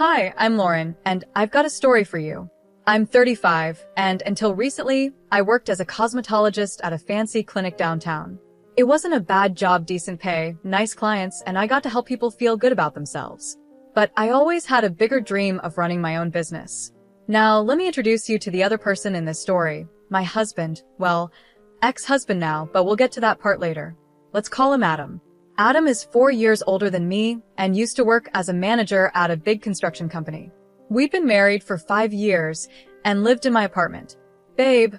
Hi, I'm Lauren, and I've got a story for you. I'm 35, and until recently, I worked as a cosmetologist at a fancy clinic downtown. It wasn't a bad job, decent pay, nice clients, and I got to help people feel good about themselves. But I always had a bigger dream of running my own business. Now, let me introduce you to the other person in this story, my husband, well, ex-husband now, but we'll get to that part later. Let's call him Adam. Adam is 4 years older than me and used to work as a manager at a big construction company. We'd been married for 5 years and lived in my apartment. Babe,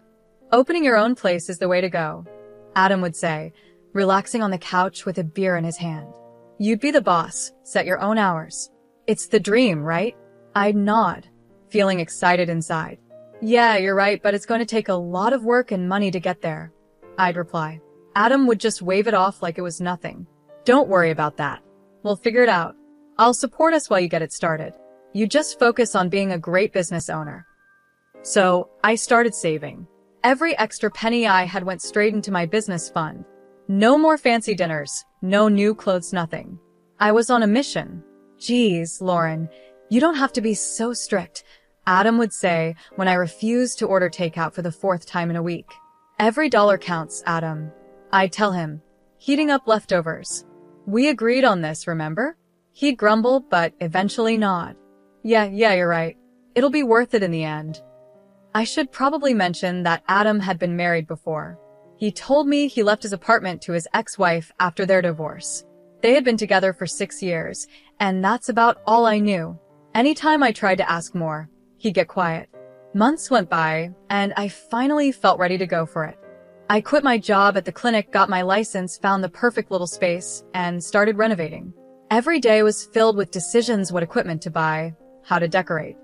opening your own place is the way to go, Adam would say, relaxing on the couch with a beer in his hand. You'd be the boss, set your own hours. It's the dream, right? I'd nod, feeling excited inside. Yeah, you're right, but it's going to take a lot of work and money to get there, I'd reply. Adam would just wave it off like it was nothing. Don't worry about that. We'll figure it out. I'll support us while you get it started. You just focus on being a great business owner. So, I started saving. Every extra penny I had went straight into my business fund. No more fancy dinners, no new clothes, nothing. I was on a mission. Geez, Lauren, you don't have to be so strict, Adam would say when I refused to order takeout for the 4th time in a week. Every dollar counts, Adam, I'd tell him, heating up leftovers. We agreed on this, remember? He'd grumble, but eventually nod. Yeah, you're right. It'll be worth it in the end. I should probably mention that Adam had been married before. He told me he left his apartment to his ex-wife after their divorce. They had been together for 6 years, and that's about all I knew. Anytime I tried to ask more, he'd get quiet. Months went by, and I finally felt ready to go for it. I quit my job at the clinic, got my license, found the perfect little space, and started renovating. Every day was filled with decisions: what equipment to buy, how to decorate.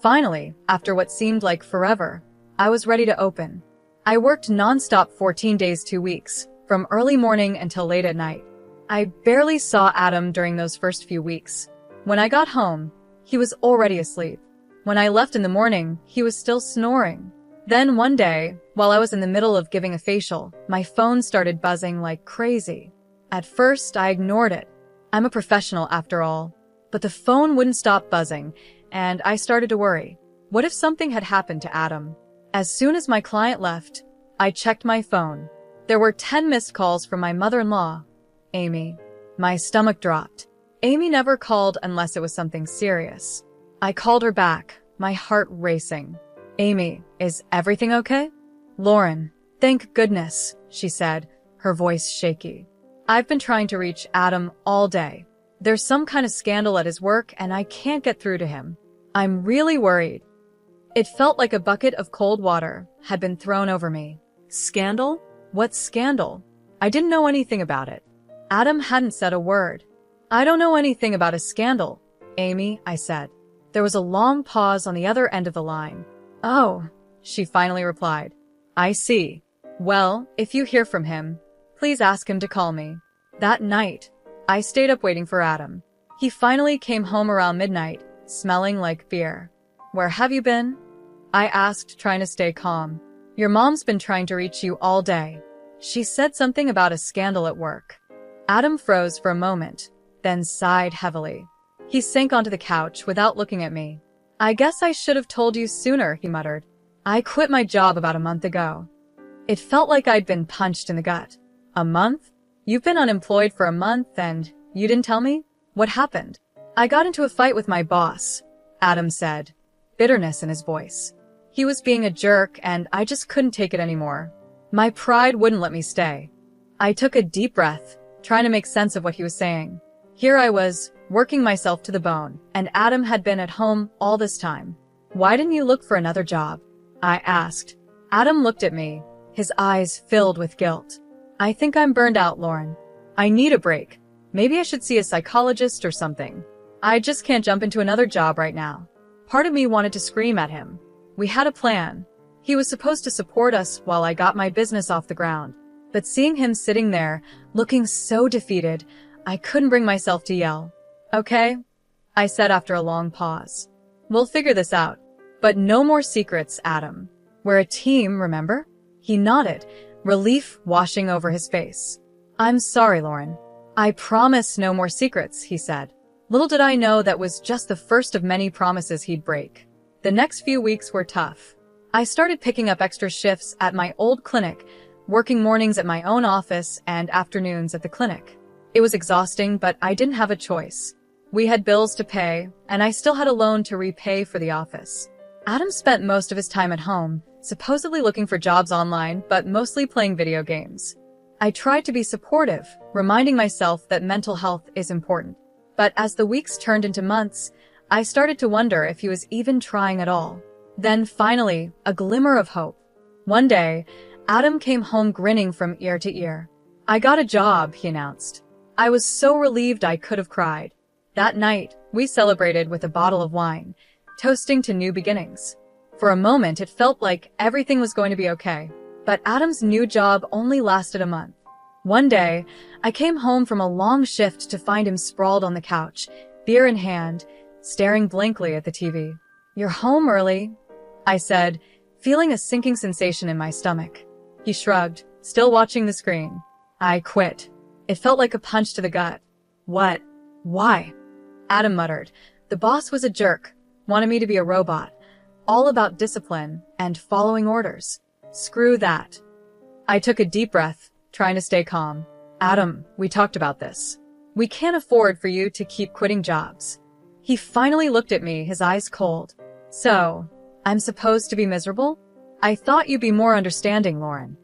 Finally, after what seemed like forever, I was ready to open. I worked nonstop 14 days, 2 weeks, from early morning until late at night. I barely saw Adam during those first few weeks. When I got home, he was already asleep. When I left in the morning, he was still snoring. Then one day, while I was in the middle of giving a facial, my phone started buzzing like crazy. At first, I ignored it. I'm a professional after all. But the phone wouldn't stop buzzing, and I started to worry. What if something had happened to Adam? As soon as my client left, I checked my phone. There were 10 missed calls from my mother-in-law, Amy. My stomach dropped. Amy never called unless it was something serious. I called her back, my heart racing. Amy, is everything okay? Lauren, thank goodness, she said, her voice shaky. I've been trying to reach Adam all day. There's some kind of scandal at his work and I can't get through to him. I'm really worried. It felt like a bucket of cold water had been thrown over me. Scandal? What scandal? I didn't know anything about it. Adam hadn't said a word. I don't know anything about a scandal, Amy, I said. There was a long pause on the other end of the line. Oh, she finally replied. I see. Well, if you hear from him, please ask him to call me. That night, I stayed up waiting for Adam. He finally came home around midnight, smelling like beer. Where have you been? I asked, trying to stay calm. Your mom's been trying to reach you all day. She said something about a scandal at work. Adam froze for a moment, then sighed heavily. He sank onto the couch without looking at me. I guess I should have told you sooner, he muttered. I quit my job about a month ago. It felt like I'd been punched in the gut. A month? You've been unemployed for a month and you didn't tell me? What happened? I got into a fight with my boss, Adam said, bitterness in his voice. He was being a jerk and I just couldn't take it anymore. My pride wouldn't let me stay. I took a deep breath, trying to make sense of what he was saying. Here I was, working myself to the bone, and Adam had been at home all this time. Why didn't you look for another job? I asked. Adam looked at me, his eyes filled with guilt. I think I'm burned out, Lauren. I need a break. Maybe I should see a psychologist or something. I just can't jump into another job right now. Part of me wanted to scream at him. We had a plan. He was supposed to support us while I got my business off the ground. But seeing him sitting there, looking so defeated, I couldn't bring myself to yell. Okay, I said after a long pause. We'll figure this out. But no more secrets, Adam. We're a team, remember? He nodded, relief washing over his face. I'm sorry, Lauren. I promise no more secrets, he said. Little did I know that was just the first of many promises he'd break. The next few weeks were tough. I started picking up extra shifts at my old clinic, working mornings at my own office and afternoons at the clinic. It was exhausting, but I didn't have a choice. We had bills to pay, and I still had a loan to repay for the office. Adam spent most of his time at home, supposedly looking for jobs online, but mostly playing video games. I tried to be supportive, reminding myself that mental health is important. But as the weeks turned into months, I started to wonder if he was even trying at all. Then finally, a glimmer of hope. One day, Adam came home grinning from ear to ear. "I got a job," he announced. I was so relieved I could have cried. That night, we celebrated with a bottle of wine, toasting to new beginnings. For a moment, it felt like everything was going to be okay. But Adam's new job only lasted a month. One day, I came home from a long shift to find him sprawled on the couch, beer in hand, staring blankly at the TV. "You're home early," I said, feeling a sinking sensation in my stomach. He shrugged, still watching the screen. "I quit." It felt like a punch to the gut. "What? Why?" Adam muttered. "The boss was a jerk, wanted me to be a robot, all about discipline and following orders. Screw that." I took a deep breath, trying to stay calm. "Adam, we talked about this. We can't afford for you to keep quitting jobs." He finally looked at me, his eyes cold. "So, I'm supposed to be miserable? I thought you'd be more understanding, Lauren."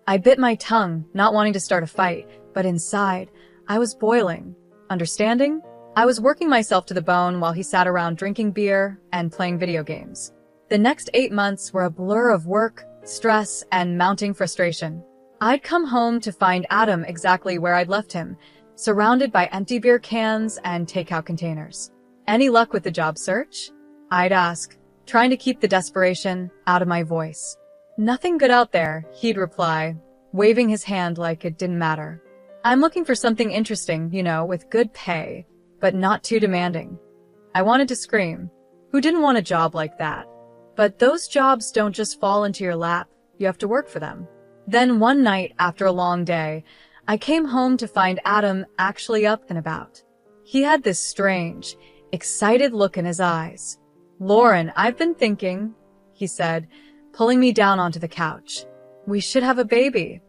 I bit my tongue, not wanting to start a fight, but inside, I was boiling. Understanding? I was working myself to the bone while he sat around drinking beer and playing video games. The next 8 months were a blur of work, stress, and mounting frustration. I'd come home to find Adam exactly where I'd left him, surrounded by empty beer cans and takeout containers. "Any luck with the job search?" I'd ask, trying to keep the desperation out of my voice. "Nothing good out there," he'd reply, waving his hand like it didn't matter. "I'm looking for something interesting, with good pay, but not too demanding." I wanted to scream. Who didn't want a job like that? But those jobs don't just fall into your lap. You have to work for them. Then one night, after a long day, I came home to find Adam actually up and about. He had this strange, excited look in his eyes. "Lauren, I've been thinking," he said, pulling me down onto the couch. "We should have a baby."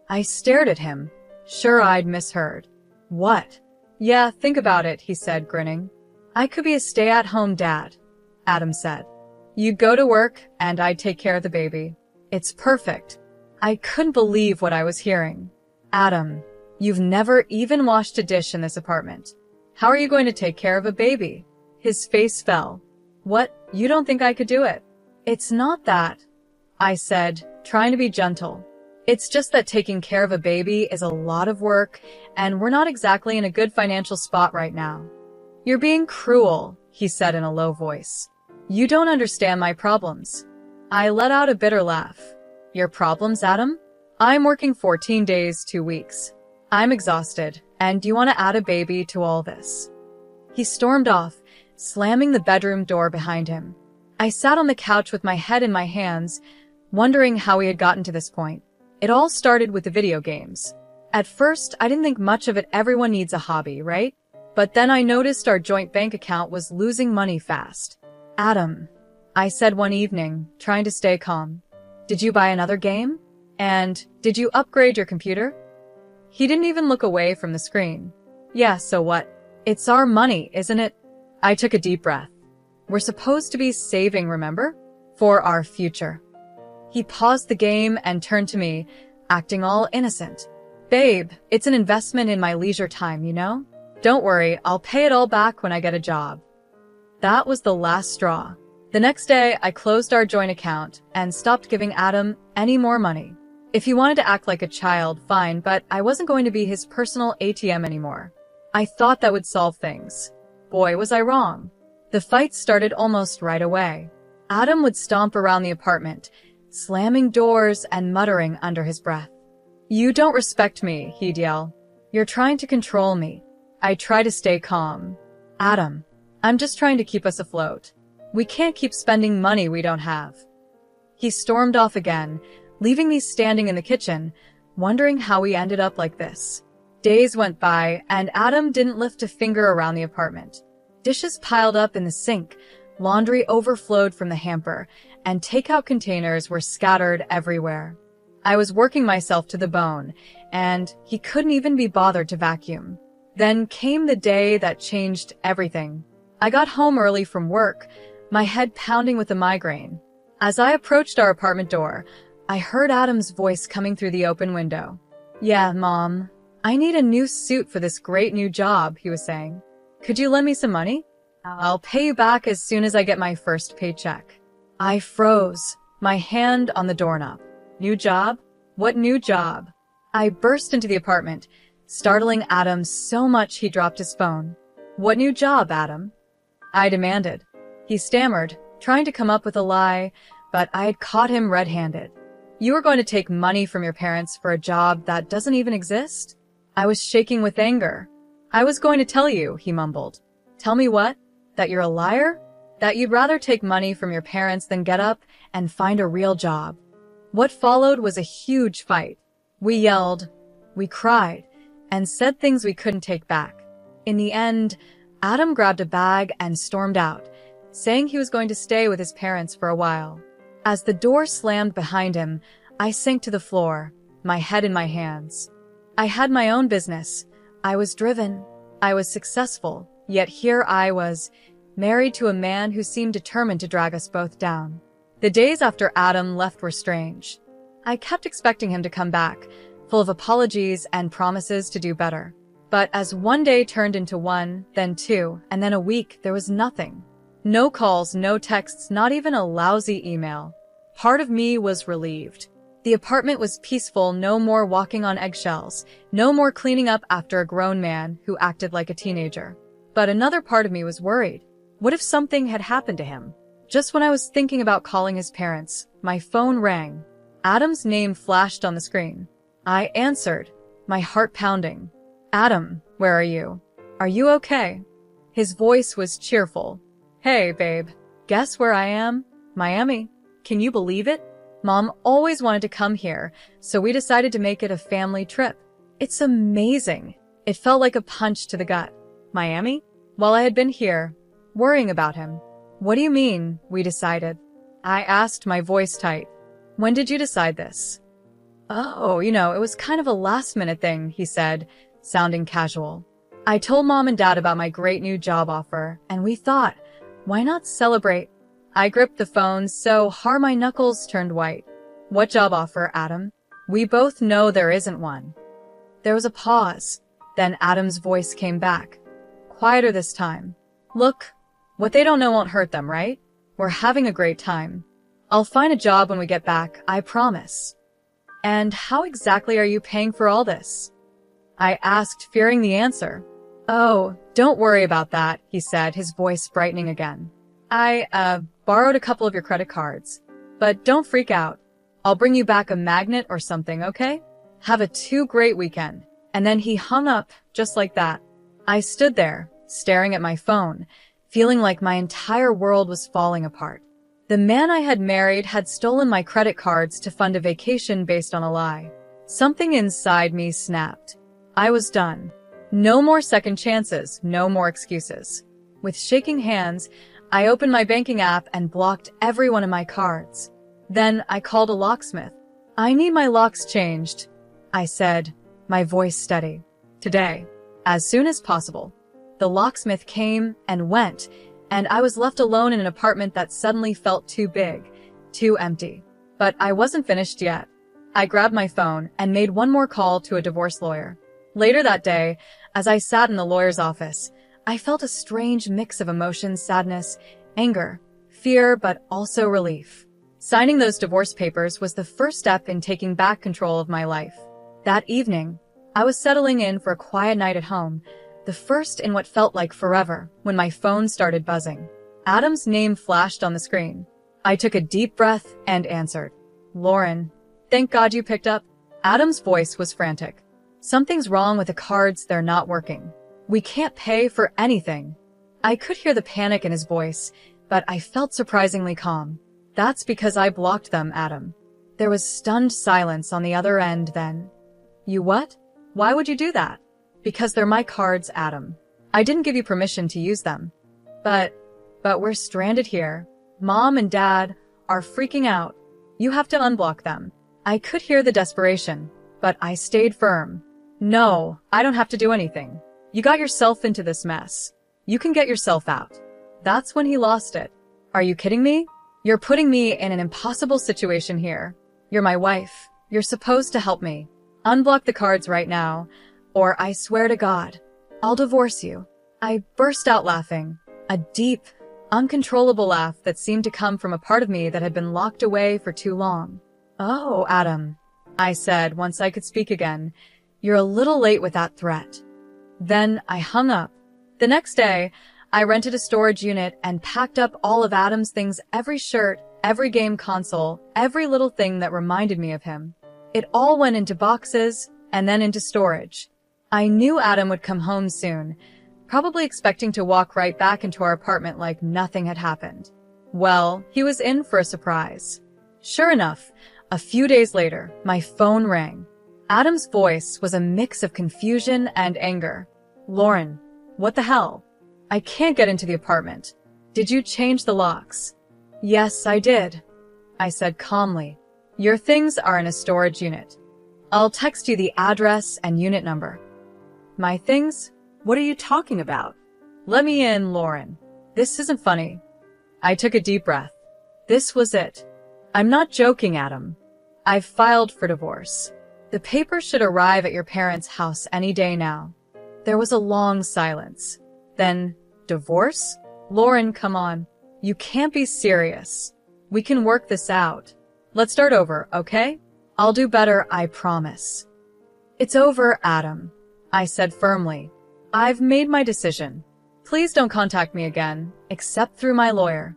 I stared at him, sure I'd misheard. "What?" "Yeah, think about it," he said, grinning. "I could be a stay-at-home dad," Adam said. "You'd go to work, and I'd take care of the baby. It's perfect." I couldn't believe what I was hearing. "Adam, you've never even washed a dish in this apartment. How are you going to take care of a baby?" His face fell. "What, you don't think I could do it?" "It's not that," I said, trying to be gentle. "It's just that taking care of a baby is a lot of work, and we're not exactly in a good financial spot right now." "You're being cruel," he said in a low voice. "You don't understand my problems." I let out a bitter laugh. "Your problems, Adam? I'm working 14 days, 2 weeks. I'm exhausted, and you want to add a baby to all this?" He stormed off, slamming the bedroom door behind him. I sat on the couch with my head in my hands, wondering how we had gotten to this point. It all started with the video games. At first, I didn't think much of it. Everyone needs a hobby, right? But then I noticed our joint bank account was losing money fast. "Adam," I said one evening, trying to stay calm, "did you buy another game? And did you upgrade your computer?" He didn't even look away from the screen. "Yeah, so what? It's our money, isn't it?" I took a deep breath. "We're supposed to be saving, remember? For our future." He paused the game and turned to me, acting all innocent. "Babe, it's an investment in my leisure time, Don't worry, I'll pay it all back when I get a job." That was the last straw. The next day, I closed our joint account and stopped giving Adam any more money. If he wanted to act like a child, fine, but I wasn't going to be his personal ATM anymore. I thought that would solve things. Boy, was I wrong. The fight started almost right away. Adam would stomp around the apartment, slamming doors and muttering under his breath. "You don't respect me," he'd yell. "You're trying to control me." I try to stay calm. "Adam, I'm just trying to keep us afloat. We can't keep spending money we don't have." He stormed off again, leaving me standing in the kitchen, wondering how we ended up like this. Days went by, and Adam didn't lift a finger around the apartment. Dishes piled up in the sink, laundry overflowed from the hamper, and takeout containers were scattered everywhere. I was working myself to the bone, and he couldn't even be bothered to vacuum. Then came the day that changed everything. I got home early from work, my head pounding with a migraine. As I approached our apartment door, I heard Adam's voice coming through the open window. "Yeah, Mom, I need a new suit for this great new job," he was saying. "Could you lend me some money? I'll pay you back as soon as I get my first paycheck." I froze, my hand on the doorknob. New job? What new job? I burst into the apartment, startling Adam so much he dropped his phone. "What new job, Adam?" I demanded. He stammered, trying to come up with a lie, but I had caught him red-handed. "You are going to take money from your parents for a job that doesn't even exist?" I was shaking with anger. "I was going to tell you," he mumbled. "Tell me what? That you're a liar? That you'd rather take money from your parents than get up and find a real job?" What followed was a huge fight. We yelled, we cried, and said things we couldn't take back. In the end, Adam grabbed a bag and stormed out, saying he was going to stay with his parents for a while. As the door slammed behind him, I sank to the floor, my head in my hands. I had my own business. I was driven. I was successful, yet here I was, married to a man who seemed determined to drag us both down. The days after Adam left were strange. I kept expecting him to come back, full of apologies and promises to do better. But as one day turned into one, then two, and then a week, there was nothing. No calls, no texts, not even a lousy email. Part of me was relieved. The apartment was peaceful, no more walking on eggshells, no more cleaning up after a grown man who acted like a teenager. But another part of me was worried. What if something had happened to him? Just when I was thinking about calling his parents, my phone rang. Adam's name flashed on the screen. I answered, my heart pounding. "Adam, where are you? Are you okay?" His voice was cheerful. "Hey, babe. Guess where I am? Miami. Can you believe it? Mom always wanted to come here, so we decided to make it a family trip. It's amazing." It felt like a punch to the gut. Miami? While I had been here, worrying about him. "What do you mean, we decided?" I asked, my voice tight. "When did you decide this?" "Oh, it was kind of a last-minute thing," he said, sounding casual. "I told Mom and Dad about my great new job offer, and we thought, why not celebrate?" I gripped the phone so hard my knuckles turned white. "What job offer, Adam? We both know there isn't one." There was a pause. Then Adam's voice came back, quieter this time. "Look, what they don't know won't hurt them, right? We're having a great time. I'll find a job when we get back, I promise." "And how exactly are you paying for all this?" I asked, fearing the answer. "Oh, don't worry about that," he said, his voice brightening again. I borrowed a couple of your credit cards. But don't freak out. I'll bring you back a magnet or something, okay? Have a great weekend." And then he hung up, just like that. I stood there, staring at my phone, feeling like my entire world was falling apart. The man I had married had stolen my credit cards to fund a vacation based on a lie. Something inside me snapped. I was done. No more second chances, no more excuses. With shaking hands, I opened my banking app and blocked every one of my cards. Then I called a locksmith. "I need my locks changed," I said, my voice steady. "Today. As soon as possible." The locksmith came and went, and I was left alone in an apartment that suddenly felt too big, too empty. But I wasn't finished yet. I grabbed my phone and made one more call to a divorce lawyer. Later that day, as I sat in the lawyer's office, I felt a strange mix of emotions: sadness, anger, fear, but also relief. Signing those divorce papers was the first step in taking back control of my life. That evening, I was settling in for a quiet night at home, the first in what felt like forever, when my phone started buzzing. Adam's name flashed on the screen. I took a deep breath and answered. "Lauren, thank God you picked up." Adam's voice was frantic. "Something's wrong with the cards, they're not working. We can't pay for anything." I could hear the panic in his voice, but I felt surprisingly calm. "That's because I blocked them, Adam." There was stunned silence on the other end then. "You what? Why would you do that?" "Because they're my cards, Adam. I didn't give you permission to use them." But we're stranded here. Mom and Dad are freaking out. You have to unblock them. I could hear the desperation, but I stayed firm. No, I don't have to do anything. You got yourself into this mess. You can get yourself out. That's when he lost it. Are you kidding me? You're putting me in an impossible situation here. You're my wife. You're supposed to help me. Unblock the cards right now, or I swear to God, I'll divorce you. I burst out laughing, a deep, uncontrollable laugh that seemed to come from a part of me that had been locked away for too long. Oh, Adam, I said once I could speak again, you're a little late with that threat. Then I hung up. The next day, I rented a storage unit and packed up all of Adam's things, every shirt, every game console, every little thing that reminded me of him. It all went into boxes and then into storage. I knew Adam would come home soon, probably expecting to walk right back into our apartment like nothing had happened. Well, he was in for a surprise. Sure enough, a few days later, my phone rang. Adam's voice was a mix of confusion and anger. Lauren, what the hell? I can't get into the apartment. Did you change the locks? Yes, I did, I said calmly. Your things are in a storage unit. I'll text you the address and unit number. My things? What are you talking about? Let me in, Lauren. This isn't funny. I took a deep breath. This was it. I'm not joking, Adam. I've filed for divorce. The papers should arrive at your parents' house any day now. There was a long silence. Then, divorce? Lauren, come on. You can't be serious. We can work this out. Let's start over, okay? I'll do better, I promise. It's over, Adam, I said firmly. I've made my decision. Please don't contact me again, except through my lawyer.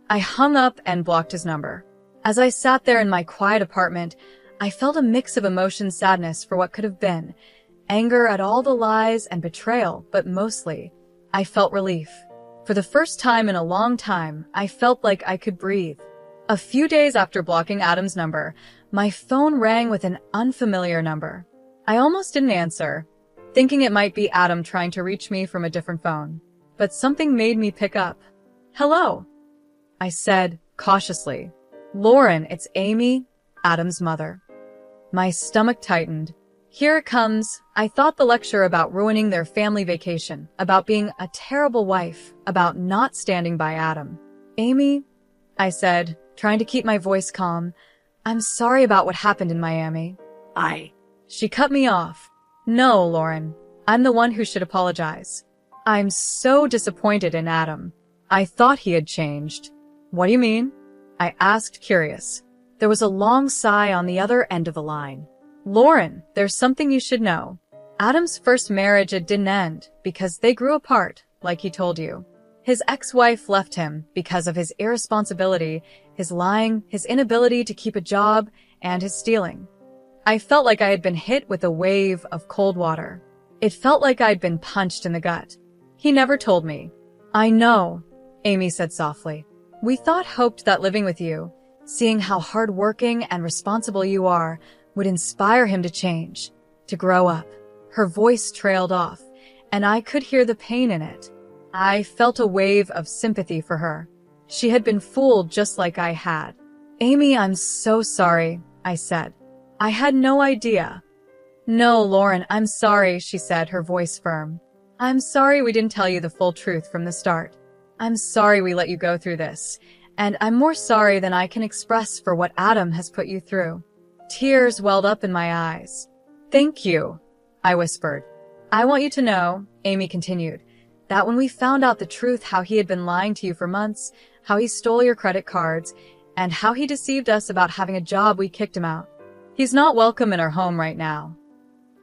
I hung up and blocked his number. As I sat there in my quiet apartment, I felt a mix of emotion, sadness for what could have been, anger at all the lies and betrayal, but mostly, I felt relief. For the first time in a long time, I felt like I could breathe. A few days after blocking Adam's number, my phone rang with an unfamiliar number. I almost didn't answer, thinking it might be Adam trying to reach me from a different phone. But something made me pick up. Hello, I said cautiously. Lauren, it's Amy, Adam's mother. My stomach tightened. Here it comes. I thought the lecture about ruining their family vacation, about being a terrible wife, about not standing by Adam. Amy, I said, trying to keep my voice calm, I'm sorry about what happened in Miami. She cut me off. No, Lauren, I'm the one who should apologize. I'm so disappointed in Adam. I thought he had changed. What do you mean? I asked, curious. There was a long sigh on the other end of the line. Lauren, there's something you should know. Adam's first marriage, it didn't end because they grew apart, like he told you. His ex-wife left him because of his irresponsibility, his lying, his inability to keep a job, and his stealing. I felt like I had been hit with a wave of cold water. It felt like I'd been punched in the gut. He never told me. I know, Amy said softly. We hoped that living with you, seeing how hardworking and responsible you are, would inspire him to change, to grow up. Her voice trailed off, and I could hear the pain in it. I felt a wave of sympathy for her. She had been fooled just like I had. Amy, I'm so sorry, I said. I had no idea. No, Lauren, I'm sorry, she said, her voice firm. I'm sorry we didn't tell you the full truth from the start. I'm sorry we let you go through this, and I'm more sorry than I can express for what Adam has put you through. Tears welled up in my eyes. Thank you, I whispered. I want you to know, Amy continued, that when we found out the truth, how he had been lying to you for months, how he stole your credit cards, and how he deceived us about having a job, we kicked him out. He's not welcome in our home right now.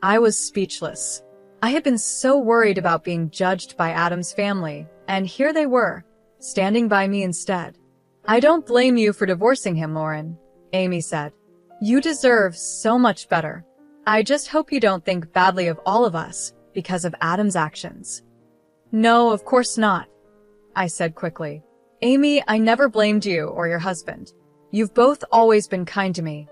I was speechless. I had been so worried about being judged by Adam's family, and here they were, standing by me instead. I don't blame you for divorcing him, Lauren, Amy said. You deserve so much better. I just hope you don't think badly of all of us because of Adam's actions. No, of course not, I said quickly. Amy, I never blamed you or your husband. You've both always been kind to me.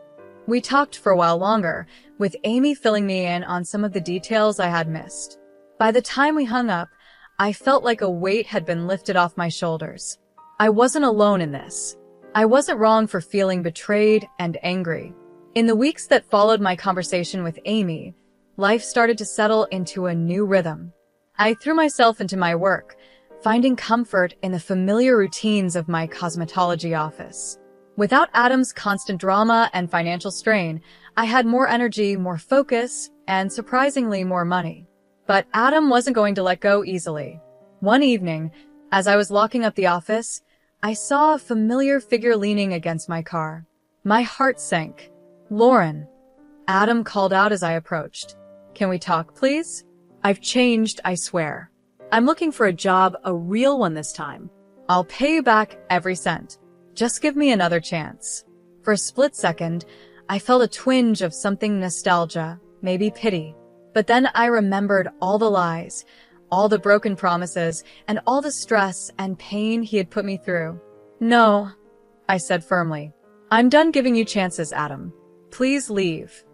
We talked for a while longer, with Amy filling me in on some of the details I had missed. By the time we hung up, I felt like a weight had been lifted off my shoulders. I wasn't alone in this. I wasn't wrong for feeling betrayed and angry. In the weeks that followed my conversation with Amy, life started to settle into a new rhythm. I threw myself into my work, finding comfort in the familiar routines of my cosmetology office. Without Adam's constant drama and financial strain, I had more energy, more focus, and surprisingly more money. But Adam wasn't going to let go easily. One evening, as I was locking up the office, I saw a familiar figure leaning against my car. My heart sank. "Lauren," Adam called out as I approached. "Can we talk, please? I've changed, I swear. I'm looking for a job, a real one this time. I'll pay you back every cent. Just give me another chance." For a split second, I felt a twinge of something nostalgia, maybe pity. But then I remembered all the lies, all the broken promises, and all the stress and pain he had put me through. "No," I said firmly. "I'm done giving you chances, Adam. Please leave."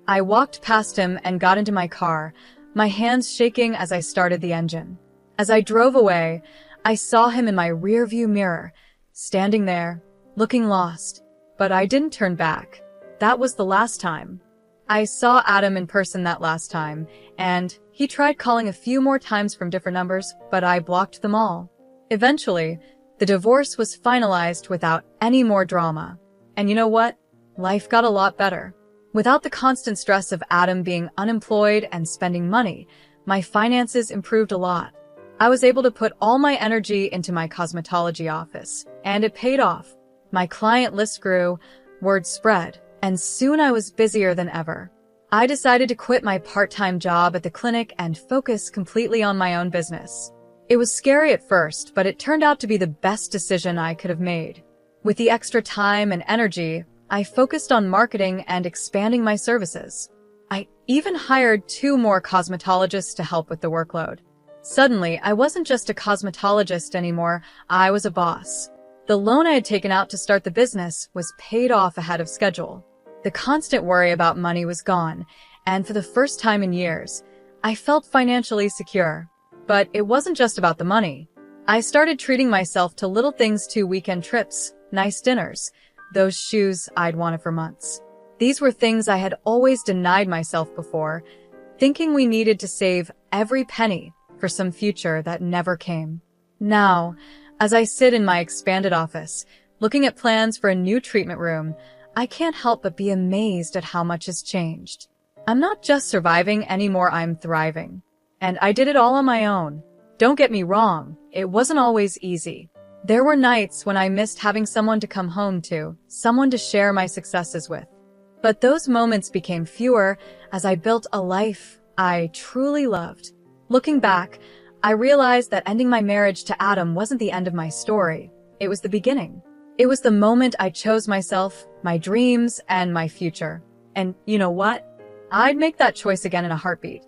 I walked past him and got into my car, my hands shaking as I started the engine. As I drove away, I saw him in my rearview mirror, standing there, looking lost. But I didn't turn back. That was the last time. I saw Adam in person that last time, and he tried calling a few more times from different numbers, but I blocked them all. Eventually, the divorce was finalized without any more drama. And you know what? Life got a lot better. Without the constant stress of Adam being unemployed and spending money, my finances improved a lot. I was able to put all my energy into my cosmetology office, and it paid off. My client list grew, word spread, and soon I was busier than ever. I decided to quit my part-time job at the clinic and focus completely on my own business. It was scary at first, but it turned out to be the best decision I could have made. With the extra time and energy, I focused on marketing and expanding my services. I even hired 2 more cosmetologists to help with the workload. Suddenly, I wasn't just a cosmetologist anymore, I was a boss. The loan I had taken out to start the business was paid off ahead of schedule. The constant worry about money was gone, and for the first time in years, I felt financially secure. But it wasn't just about the money. I started treating myself to little things too: weekend trips, nice dinners, those shoes I'd wanted for months. These were things I had always denied myself before, thinking we needed to save every penny for some future that never came. Now, as I sit in my expanded office, looking at plans for a new treatment room, I can't help but be amazed at how much has changed. I'm not just surviving anymore, I'm thriving. And I did it all on my own. Don't get me wrong, it wasn't always easy. There were nights when I missed having someone to come home to, someone to share my successes with. But those moments became fewer as I built a life I truly loved. Looking back, I realized that ending my marriage to Adam wasn't the end of my story. It was the beginning. It was the moment I chose myself, my dreams, and my future. And you know what? I'd make that choice again in a heartbeat.